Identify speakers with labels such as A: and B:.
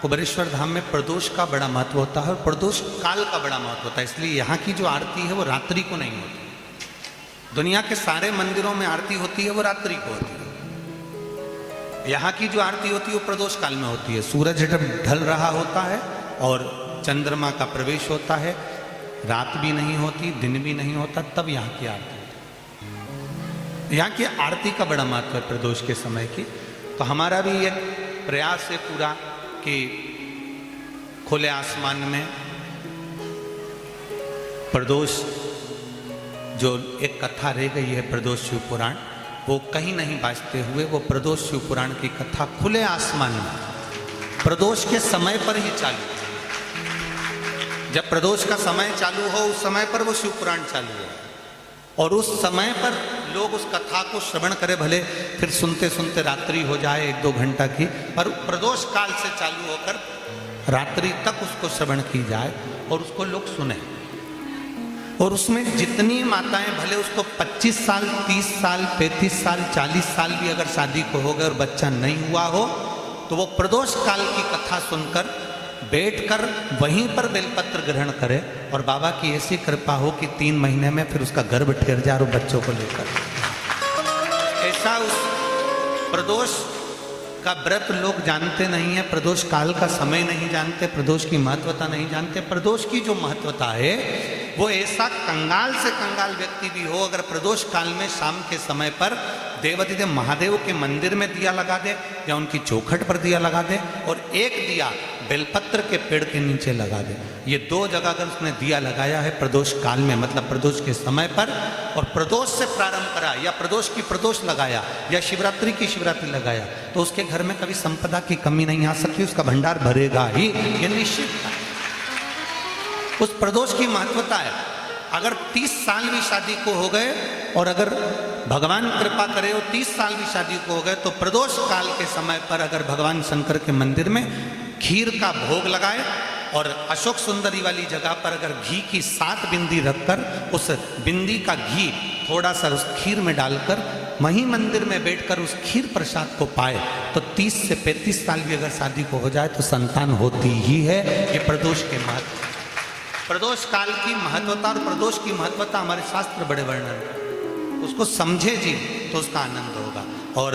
A: कुबेरेश्वर धाम में प्रदोष का बड़ा महत्व होता है और प्रदोष काल का बड़ा महत्व होता है, इसलिए यहाँ की जो आरती है वो रात्रि को नहीं होती। दुनिया के सारे मंदिरों में आरती होती है वो रात्रि को होती है। यहाँ की जो आरती होती है वो प्रदोष काल में होती है। सूरज जब ढल रहा होता है और चंद्रमा का प्रवेश होता है, रात भी नहीं होती दिन भी नहीं होता, तब यहाँ की आरती होती है। यहाँ की आरती का बड़ा महत्व है प्रदोष के समय की। तो हमारा भी एक प्रयास है पूरा कि खुले आसमान में प्रदोष जो एक कथा रह गई है प्रदोष शिव पुराण, वो कहीं नहीं बाजते हुए वो प्रदोष शिव पुराण की कथा खुले आसमान में प्रदोष के समय पर ही चालू। जब प्रदोष का समय चालू हो उस समय पर वो शिव पुराण चालू हो और उस समय पर लोग उस कथा को श्रवण करें, भले फिर सुनते सुनते रात्रि हो जाए 1-2 घंटा की, पर प्रदोष काल से चालू होकर रात्रि तक उसको श्रवण की जाए और उसको लोग सुने। और उसमें जितनी माताएं, भले उसको 25 साल 30 साल 35 साल 40 साल भी अगर शादी को हो गए और बच्चा नहीं हुआ हो, तो वो प्रदोष काल की कथा सुनकर बैठकर वहीं पर बेलपत्र ग्रहण करे और बाबा की ऐसी कृपा हो कि 3 महीने में फिर उसका गर्भ ठहर जाए और बच्चों को लेकर। ऐसा उस प्रदोष का व्रत लोग जानते नहीं है, प्रदोष काल का समय नहीं जानते, प्रदोष की महत्वता नहीं जानते। प्रदोष की जो महत्वता है वो ऐसा कंगाल से कंगाल व्यक्ति भी हो, अगर प्रदोष काल में शाम के समय पर देवाधिदेव महादेव के मंदिर में दिया लगा दे या उनकी चौखट पर दिया लगा दे और एक दिया बेलपत्र के पेड़ के नीचे लगा दे, ये 2 जगह अगर उसने दिया लगाया है प्रदोष काल में, मतलब प्रदोष के समय पर, और प्रदोष से प्रारंभ करा या प्रदोष की प्रदोष लगाया या शिवरात्रि की शिवरात्रि लगाया, तो उसके घर में कभी संपदा की कमी नहीं आ सकती, उसका भंडार भरेगा ही, ये निश्चित है। उस प्रदोष की महत्वता है। अगर 30 साल भी शादी को हो गए और अगर भगवान कृपा करे और 30 साल भी शादी को हो गए, तो प्रदोष काल के समय पर अगर भगवान शंकर के मंदिर में खीर का भोग लगाए और अशोक सुंदरी वाली जगह पर अगर घी की 7 बिंदी रखकर उस बिंदी का घी थोड़ा सा उस खीर में डालकर वहीं मंदिर में बैठकर उस खीर प्रसाद को पाए, तो 30 से 35 साल भी अगर शादी को हो जाए तो संतान होती ही है। ये प्रदोष के महत्व, प्रदोष काल की महत्वता और प्रदोष की महत्वता हमारे शास्त्र बड़े वर्णन, उसको समझे जी तो उसका आनंद होगा। और